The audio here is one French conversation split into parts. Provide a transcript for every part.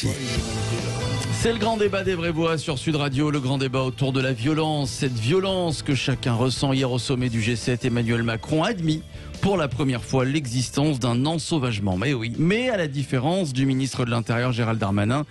parti. C'est le grand débat des vraies voix sur Sud Radio, le grand débat autour de la violence. Cette violence que chacun ressent. Hier au sommet du G7, Emmanuel Macron a admis pour la première fois l'existence d'un ensauvagement. Mais oui, mais à la différence du ministre de l'Intérieur Gérald Darmanin,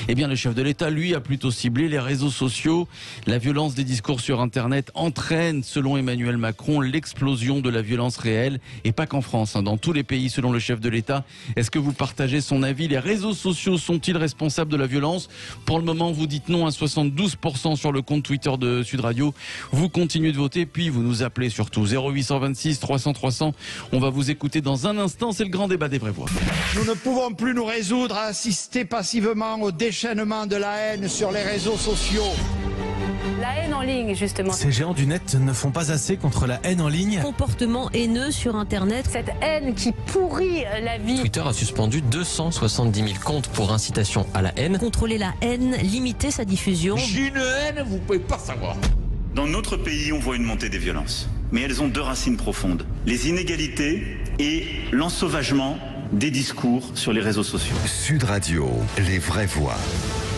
eh bien le chef de l'État, lui, a plutôt ciblé les réseaux sociaux. La violence des discours sur Internet entraîne, selon Emmanuel Macron, l'explosion de la violence réelle. Et pas qu'en France, dans tous les pays, selon le chef de l'État. Est-ce que vous partagez son avis? Les réseaux sociaux sont-ils responsables de la violence? Pour le moment, vous dites non à 72% sur le compte Twitter de Sud Radio. Vous continuez de voter, puis vous nous appelez surtout 0826 300 300. On va vous écouter dans un instant. C'est le grand débat des vraies voix. Nous ne pouvons plus nous résoudre à assister passivement au déchaînement de la haine sur les réseaux sociaux. La haine en ligne, justement. Ces géants du net ne font pas assez contre la haine en ligne. Comportement haineux sur Internet. Cette haine qui pourrit la vie. Twitter a suspendu 270 000 comptes pour incitation à la haine. Contrôler la haine, limiter sa diffusion. J'ai une haine, vous pouvez pas savoir. Dans notre pays, on voit une montée des violences. Mais elles ont deux racines profondes. Les inégalités et l'ensauvagement des discours sur les réseaux sociaux. Sud Radio, les vraies voix.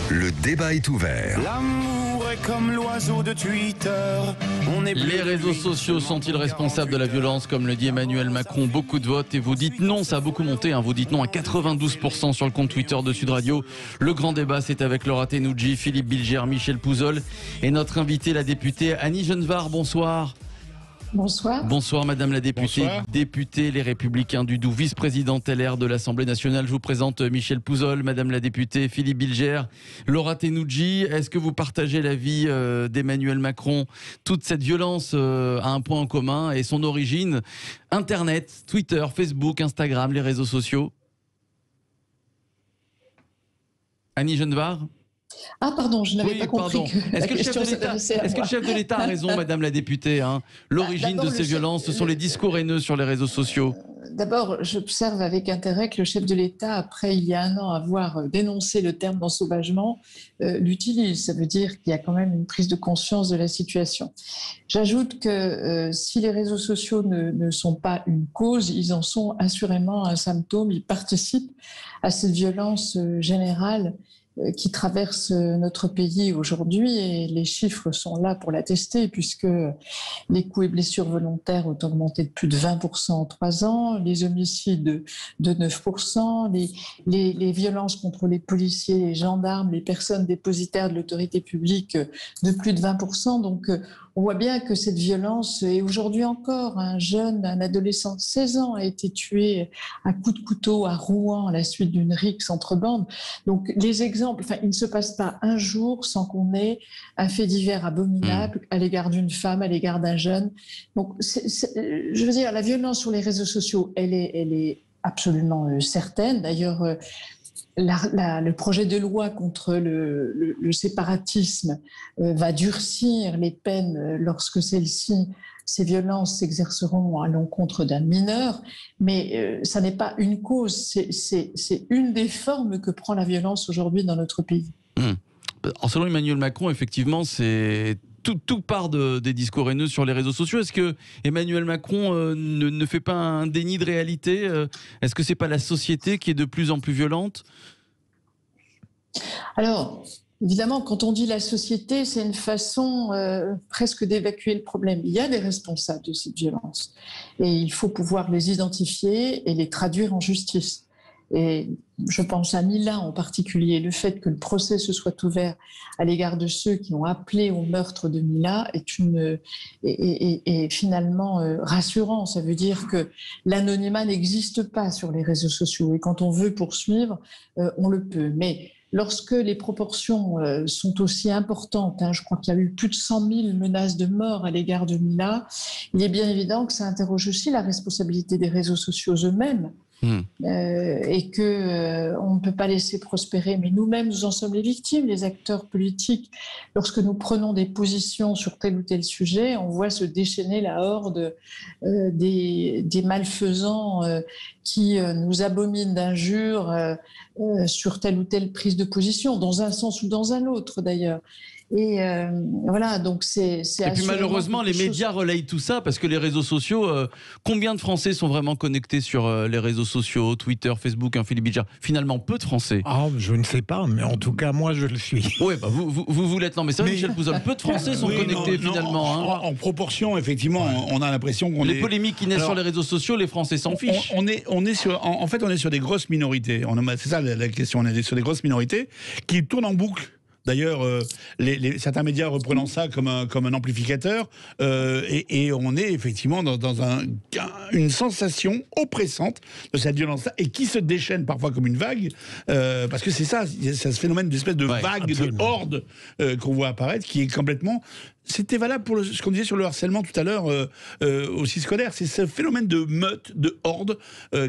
Le débat est ouvert. L'amour est comme l'oiseau de Twitter. Les réseaux sociaux sont-ils responsables de la violence, comme le dit Emmanuel Macron? Beaucoup de votes et vous dites non, ça a beaucoup monté. Vous dites non à 92% sur le compte Twitter de Sud Radio. Le grand débat, c'est avec Laura Tenoudji, Philippe Bilger, Michel Pouzol et notre invitée, la députée Annie Genevard. Bonsoir. Bonsoir. Bonsoir Madame la députée. Bonsoir. Députée Les Républicains du Doubs, vice-présidente LR de l'Assemblée nationale. Je vous présente Michel Pouzol, Madame la députée, Philippe Bilger, Laura Tenoudji. Est-ce que vous partagez l'avis d'Emmanuel Macron? Toute cette violence a un point en commun et son origine, Internet, Twitter, Facebook, Instagram, les réseaux sociaux. Annie Genevard? Ah pardon, je n'avais pas compris. Est-ce que le chef de l'État a raison, Madame la députée? L'origine de ces violences, ce sont les discours haineux sur les réseaux sociaux. D'abord, j'observe avec intérêt que le chef de l'État, après il y a un an avoir dénoncé le terme d'ensauvagement, l'utilise. Ça veut dire qu'il y a quand même une prise de conscience de la situation. J'ajoute que si les réseaux sociaux ne sont pas une cause, ils en sont assurément un symptôme. Ils participent à cette violence générale qui traverse notre pays aujourd'hui, et les chiffres sont là pour l'attester, puisque les coups et blessures volontaires ont augmenté de plus de 20% en 3 ans, les homicides de 9%, les violences contre les policiers, les gendarmes, les personnes dépositaires de l'autorité publique de plus de 20%. Donc on voit bien que cette violence, et aujourd'hui encore, un adolescent de 16 ans a été tué à coups de couteau à Rouen à la suite d'une rixe entre bandes. Donc les exemples, il ne se passe pas un jour sans qu'on ait un fait divers abominable à l'égard d'une femme, à l'égard d'un jeune. Donc je veux dire, la violence sur les réseaux sociaux, elle est absolument certaine. D'ailleurs, le projet de loi contre le séparatisme va durcir les peines lorsque ces violences s'exerceront à l'encontre d'un mineur, mais ça n'est pas une cause, c'est une des formes que prend la violence aujourd'hui dans notre pays. Selon Emmanuel Macron, effectivement, c'est tout part des discours haineux sur les réseaux sociaux. Est-ce que Emmanuel Macron ne fait pas un déni de réalité? Est-ce que c'est pas la société qui est de plus en plus violente? Alors, évidemment, quand on dit la société, c'est une façon presque d'évacuer le problème. Il y a des responsables de cette violence et il faut pouvoir les identifier et les traduire en justice. Et je pense à Mila en particulier. Le fait que le procès se soit ouvert à l'égard de ceux qui ont appelé au meurtre de Mila est finalement rassurant. Ça veut dire que l'anonymat n'existe pas sur les réseaux sociaux. Et quand on veut poursuivre, on le peut. Mais lorsque les proportions sont aussi importantes, je crois qu'il y a eu plus de 100 000 menaces de mort à l'égard de Mila, il est bien évident que ça interroge aussi la responsabilité des réseaux sociaux eux-mêmes. Et qu'on ne peut pas laisser prospérer. Mais nous-mêmes, nous en sommes les victimes, les acteurs politiques. Lorsque nous prenons des positions sur tel ou tel sujet, on voit se déchaîner la horde des malfaisants qui nous abominent d'injures sur telle ou telle prise de position, dans un sens ou dans un autre d'ailleurs. Et voilà, donc c'est Et puis malheureusement, les médias relayent tout ça parce que les réseaux sociaux, combien de Français sont vraiment connectés sur les réseaux sociaux, Twitter, Facebook, Philippe Bilger? Finalement, peu de Français. Ah, je ne sais pas, mais en tout cas, moi, je le suis. Oui, bah vous l'êtes. Non, mais c'est vrai, Michel Pouzol, peu de Français sont connectés finalement. En proportion, effectivement, on a l'impression qu'on les polémiques qui naissent sur les réseaux sociaux, les Français s'en fichent. On est sur des grosses minorités. C'est ça la question. On est sur des grosses minorités qui tournent en boucle. D'ailleurs, certains médias reprenant ça comme un amplificateur, et on est effectivement dans une sensation oppressante de cette violence-là, et qui se déchaîne parfois comme une vague, parce que c'est ça, ce phénomène d'espèce de vague, de horde qu'on voit apparaître, qui est complètement... C'était valable pour ce qu'on disait sur le harcèlement tout à l'heure, aussi scolaire. C'est ce phénomène de meute, de horde,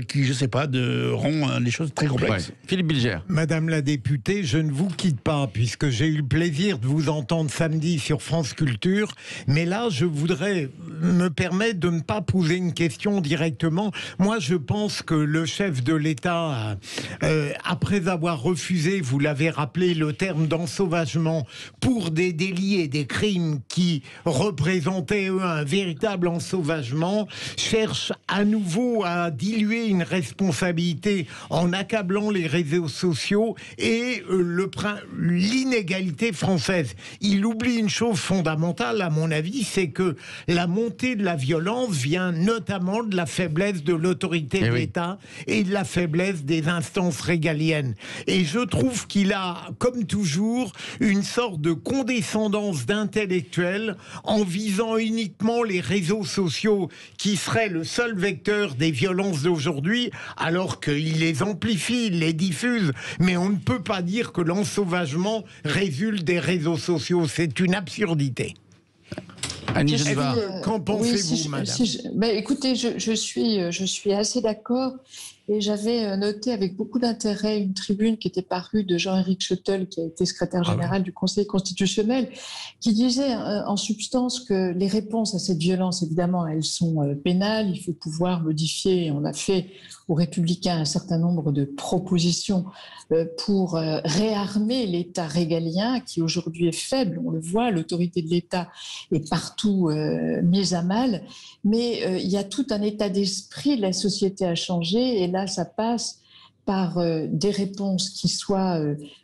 qui, je ne sais pas, rend les choses très complexes. Ouais. Philippe Bilger. Madame la députée, je ne vous quitte pas, puisque j'ai eu le plaisir de vous entendre samedi sur France Culture. Mais là, je voudrais me permettre de ne pas poser une question directement. Moi, je pense que le chef de l'État, après avoir refusé, vous l'avez rappelé, le terme d'ensauvagement pour des délits et des crimes qui représentaient, eux, un véritable ensauvagement, cherche à nouveau à diluer une responsabilité en accablant les réseaux sociaux et l'inégalité française. Il oublie une chose fondamentale, à mon avis, c'est que la montée de la violence vient notamment de la faiblesse de l'autorité de l'État et de la faiblesse des instances régaliennes. Et je trouve qu'il a, comme toujours, une sorte de condescendance d'intellectuel en visant uniquement les réseaux sociaux qui seraient le seul vecteur des violences d'aujourd'hui, alors qu'il les amplifie, il les diffuse. Mais on ne peut pas dire que l'ensauvagement résulte des réseaux sociaux. C'est une absurdité. Annie Genevard. Qu'en pensez-vous, madame? Écoutez, je suis assez d'accord. Et j'avais noté avec beaucoup d'intérêt une tribune qui était parue de Jean-Éric Schuttel, qui a été secrétaire général du Conseil constitutionnel, qui disait en substance que les réponses à cette violence, évidemment, elles sont pénales. Il faut pouvoir modifier. On a fait aux Républicains un certain nombre de propositions pour réarmer l'État régalien, qui aujourd'hui est faible. On le voit, l'autorité de l'État est partout mise à mal. Mais il y a tout un état d'esprit de la société à changer. Et là, ça passe par des réponses qui soient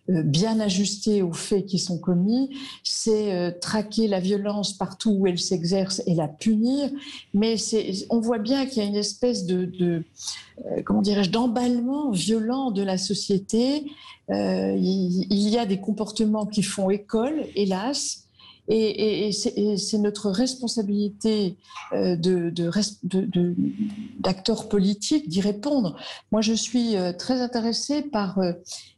bien ajustées aux faits qui sont commis. C'est traquer la violence partout où elle s'exerce et la punir. Mais on voit bien qu'il y a une espèce comment dirais-je, d'emballement violent de la société. Il y a des comportements qui font école, hélas. Et c'est notre responsabilité d'acteurs politiques d'y répondre. Moi, je suis très intéressée par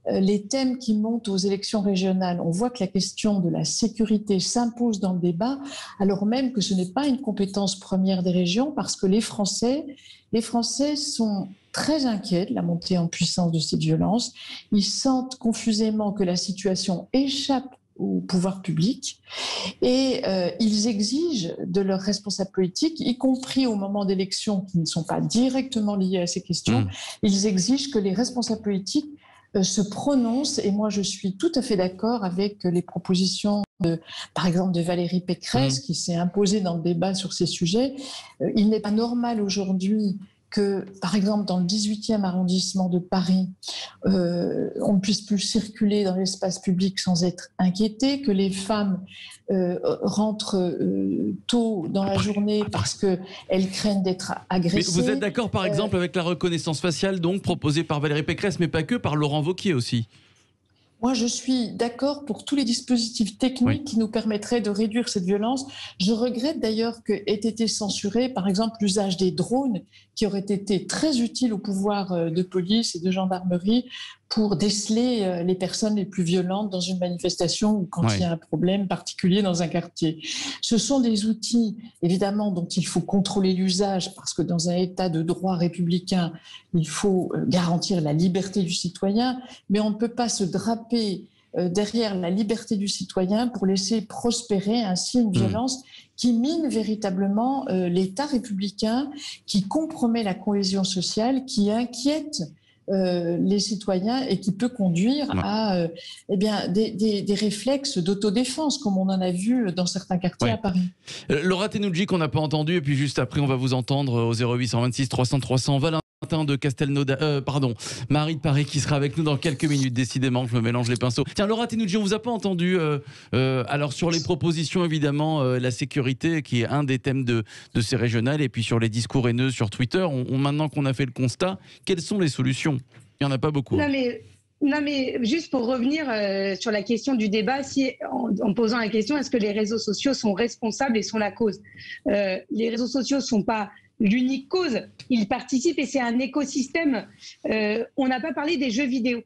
les thèmes qui montent aux élections régionales. On voit que la question de la sécurité s'impose dans le débat, alors même que ce n'est pas une compétence première des régions, parce que les Français sont très inquiets de la montée en puissance de cette violence. Ils sentent confusément que la situation échappe au pouvoir public et ils exigent de leurs responsables politiques, y compris au moment d'élections qui ne sont pas directement liées à ces questions, ils exigent que les responsables politiques se prononcent. Et moi, je suis tout à fait d'accord avec les propositions, par exemple, de Valérie Pécresse, qui s'est imposée dans le débat sur ces sujets. Il n'est pas normal aujourd'hui que, par exemple, dans le 18e arrondissement de Paris, on ne puisse plus circuler dans l'espace public sans être inquiété, que les femmes rentrent tôt dans la journée parce qu'elles craignent d'être agressées. Mais vous êtes d'accord, par exemple, avec la reconnaissance faciale, donc proposée par Valérie Pécresse, mais pas que, par Laurent Wauquiez aussi? Moi, je suis d'accord pour tous les dispositifs techniques qui nous permettraient de réduire cette violence. Je regrette d'ailleurs qu'ait été censuré, par exemple, l'usage des drones, qui aurait été très utile au pouvoir de police et de gendarmerie pour déceler les personnes les plus violentes dans une manifestation ou quand il y a un problème particulier dans un quartier. Ce sont des outils, évidemment, dont il faut contrôler l'usage, parce que dans un État de droit républicain, il faut garantir la liberté du citoyen, mais on ne peut pas se draper derrière la liberté du citoyen pour laisser prospérer ainsi une violence qui mine véritablement l'État républicain, qui compromet la cohésion sociale, qui inquiète les citoyens et qui peut conduire à des réflexes d'autodéfense, comme on en a vu dans certains quartiers à Paris. Laura Tenoudji, qu'on n'a pas entendu, et puis juste après, on va vous entendre au 0826 300 300. Valentin de Castelnaudary, Marie de Paris qui sera avec nous dans quelques minutes. Décidément, je me mélange les pinceaux. Tiens, Laura Tenoudji, on vous a pas entendu. Alors sur les propositions, évidemment, la sécurité qui est un des thèmes de ces régionales, et puis sur les discours haineux sur Twitter. Maintenant qu'on a fait le constat, quelles sont les solutions? Il n'y en a pas beaucoup. Non mais juste pour revenir sur la question du débat, en posant la question, est-ce que les réseaux sociaux sont responsables et sont la cause? Les réseaux sociaux ne sont pas l'unique cause, ils participent et c'est un écosystème. On n'a pas parlé des jeux vidéo,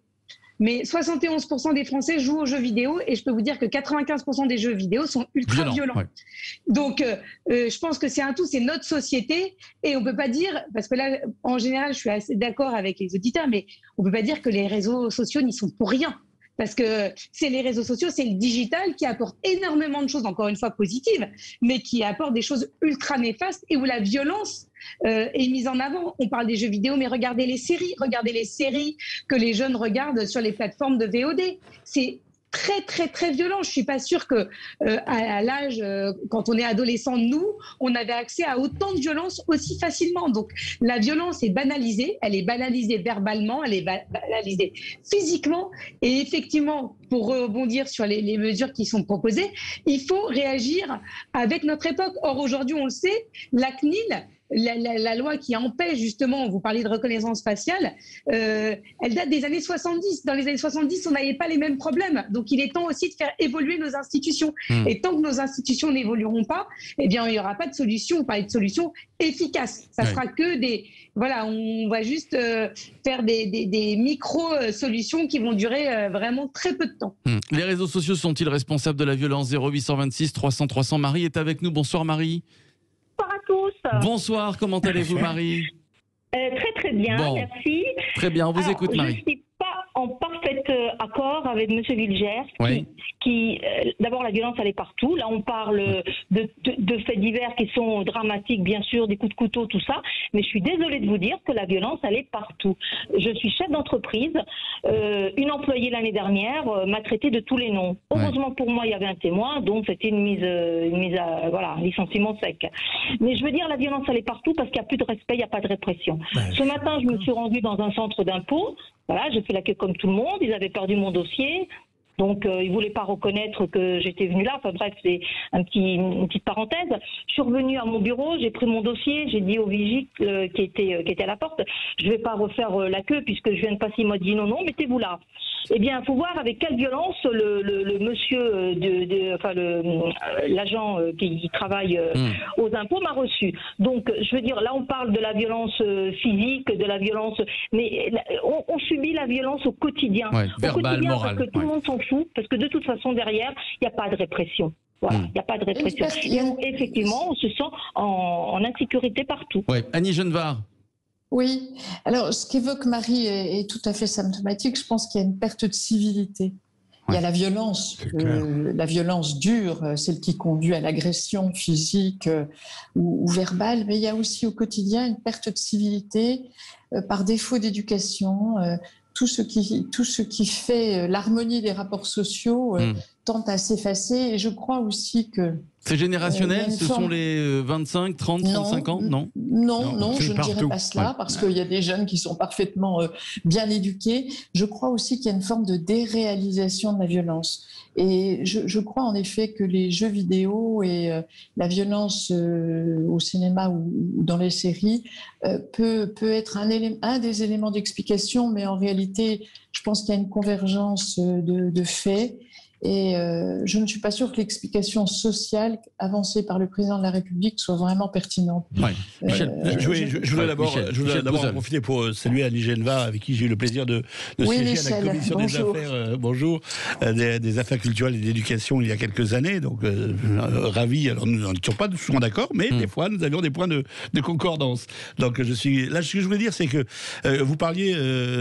mais 71% des Français jouent aux jeux vidéo et je peux vous dire que 95% des jeux vidéo sont ultra violents. Ouais. Donc je pense que c'est un tout, c'est notre société et on ne peut pas dire, parce que là en général je suis assez d'accord avec les auditeurs, mais on ne peut pas dire que les réseaux sociaux n'y sont pour rien. Parce que c'est les réseaux sociaux, c'est le digital qui apporte énormément de choses, encore une fois positives, mais qui apporte des choses ultra néfastes et où la violence est mise en avant. On parle des jeux vidéo, mais regardez les séries que les jeunes regardent sur les plateformes de VOD. C'est très, très, très violent. Je ne suis pas sûre que à l'âge, quand on est adolescent, nous, on avait accès à autant de violence aussi facilement. Donc, la violence est banalisée. Elle est banalisée verbalement, elle est banalisée physiquement. Et effectivement, pour rebondir sur les mesures qui sont proposées, il faut réagir avec notre époque. Or, aujourd'hui, on le sait, la CNIL, la loi qui empêche justement, vous parlez de reconnaissance faciale, elle date des années 70. Dans les années 70, on n'avait pas les mêmes problèmes. Donc il est temps aussi de faire évoluer nos institutions. Et tant que nos institutions n'évolueront pas, eh bien il n'y aura pas de solution, on parlait de solutions efficaces. Ça sera que des... Voilà, on va juste faire des micro-solutions qui vont durer vraiment très peu de temps. Les réseaux sociaux sont-ils responsables de la violence? 0826 300 300. Marie est avec nous. Bonsoir Marie. Bonsoir à tous. Bonsoir, comment allez-vous Marie? Très très bien, merci. Très bien, on vous écoute Marie. Je ne suis pas en parfait accord avec M. Wilgers qui d'abord la violence elle est partout. Là on parle de faits divers qui sont dramatiques bien sûr, des coups de couteau, tout ça, mais je suis désolée de vous dire que la violence elle est partout. Je suis chef d'entreprise, une employée l'année dernière m'a traité de tous les noms. Heureusement pour moi il y avait un témoin, donc c'était une mise à un licenciement sec. Mais je veux dire la violence elle est partout parce qu'il n'y a plus de respect, il n'y a pas de répression. Ce matin je me suis rendue dans un centre d'impôt, voilà, j'ai fait la queue comme tout le monde, ils avaient perdu mon dossier. Donc, ils ne voulaient pas reconnaître que j'étais venue là. Enfin bref, c'est une petite parenthèse. Je suis revenue à mon bureau, j'ai pris mon dossier, j'ai dit au vigile qui était à la porte, je ne vais pas refaire la queue puisque je viens de passer. Il m'a dit non, mettez-vous là. Eh bien, il faut voir avec quelle violence le monsieur, l'agent qui travaille aux impôts m'a reçu. Donc, je veux dire, là, on parle de la violence physique, de la violence, mais on subit la violence au quotidien. Verbal, moral. Parce que tout le monde s'en fout, parce que de toute façon, derrière, il n'y a pas de répression. Voilà, il n'y a pas de répression. Et effectivement, on se sent en insécurité partout. Annie Genevard. Oui, alors ce qu'évoque Marie est tout à fait symptomatique. Je pense qu'il y a une perte de civilité. Il y a la violence dure, celle qui conduit à l'agression physique ou verbale, mais il y a aussi au quotidien une perte de civilité par défaut d'éducation. Tout ce qui fait l'harmonie des rapports sociaux tend à s'effacer. Et je crois aussi que... C'est générationnel, ce sont les 25, 30, 35 ans? Non, je ne dirais pas cela, parce qu'il y a des jeunes qui sont parfaitement bien éduqués. Je crois aussi qu'il y a une forme de déréalisation de la violence. Et je crois en effet que les jeux vidéo et la violence au cinéma ou dans les séries peut être un des éléments d'explication, mais en réalité, je pense qu'il y a une convergence de faits. Et je ne suis pas sûre que l'explication sociale avancée par le président de la République soit vraiment pertinente. Je voudrais d'abord en profiter pour saluer Annie Genevard, avec qui j'ai eu le plaisir de siéger à la commission des affaires, des affaires culturelles et d'éducation il y a quelques années. Donc ravi. Alors nous n'étions pas souvent d'accord, mais des fois nous avions des points de concordance. Donc ce que je voulais dire, c'est que vous parliez,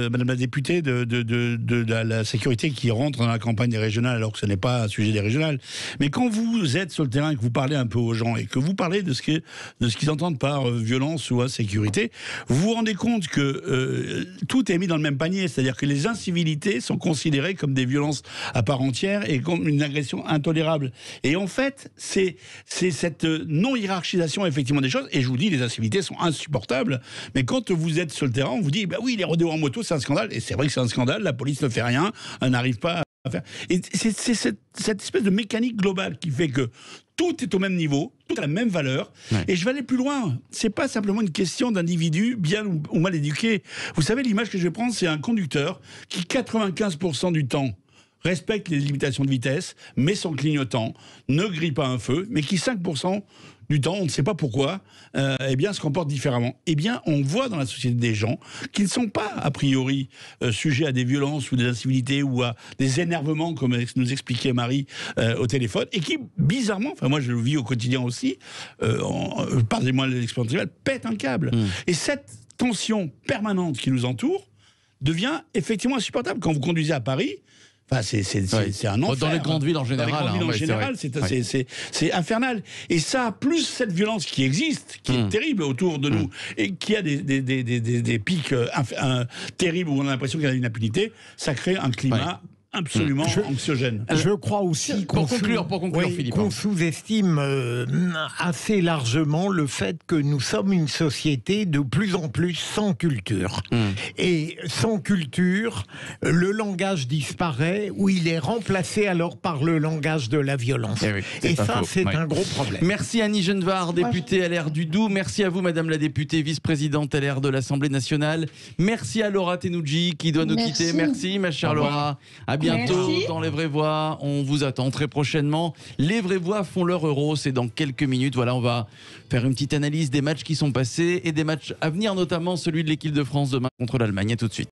Madame la députée, de la sécurité qui rentre dans la campagne régionale. Alors alors que ce n'est pas un sujet des régionales. Mais quand vous êtes sur le terrain et que vous parlez un peu aux gens et que vous parlez de ce qu'ils entendent par violence ou insécurité, vous vous rendez compte que tout est mis dans le même panier, c'est-à-dire que les incivilités sont considérées comme des violences à part entière et comme une agression intolérable. Et en fait, c'est cette non-hiérarchisation effectivement des choses, et je vous dis, les incivilités sont insupportables, mais quand vous êtes sur le terrain, on vous dit, bah oui, les rodéos en moto, c'est un scandale, et c'est vrai que c'est un scandale, la police ne fait rien, elle n'arrive pas à faire... Et c'est cette espèce de mécanique globale qui fait que tout est au même niveau, tout a la même valeur. Ouais. Et je vais aller plus loin. C'est pas simplement une question d'individus bien ou mal éduqués. Vous savez, l'image que je vais prendre, c'est un conducteur qui, 95% du temps, respecte les limitations de vitesse, met son clignotant, ne grille pas un feu, mais qui, 5% du temps, on ne sait pas pourquoi, eh bien, se comporte différemment. Eh bien, on voit dans la société des gens qui ne sont pas, a priori, sujets à des violences ou des incivilités ou à des énervements, comme nous expliquait Marie au téléphone, et qui, bizarrement, enfin moi je le vis au quotidien aussi, pardonnez-moi l'expérience privée, pète un câble. Et cette tension permanente qui nous entoure devient effectivement insupportable. Quand vous conduisez à Paris, enfin, c'est un enfer. Dans les grandes villes en général. C'est infernal. Et ça, plus cette violence qui existe, qui est terrible autour de nous, et qui a des pics terribles où on a l'impression qu'il y a une impunité, ça crée un climat absolument anxiogène. Je crois aussi pour conclure, Philippe, qu'on sous-estime assez largement le fait que nous sommes une société de plus en plus sans culture. Et sans culture, le langage disparaît ou il est remplacé alors par le langage de la violence. Et ça, c'est un gros problème. Merci Annie Genevard, députée LR du Doubs. Merci à vous, Madame la députée, vice-présidente LR de l'Assemblée nationale. Merci à Laura Tenouji qui doit nous quitter. Merci, ma chère Laura. À bientôt dans Les Vraies Voix. On vous attend très prochainement. Les Vraies Voix font leur Euro. C'est dans quelques minutes. Voilà, on va faire une petite analyse des matchs qui sont passés et des matchs à venir, notamment celui de l'équipe de France demain contre l'Allemagne. À tout de suite.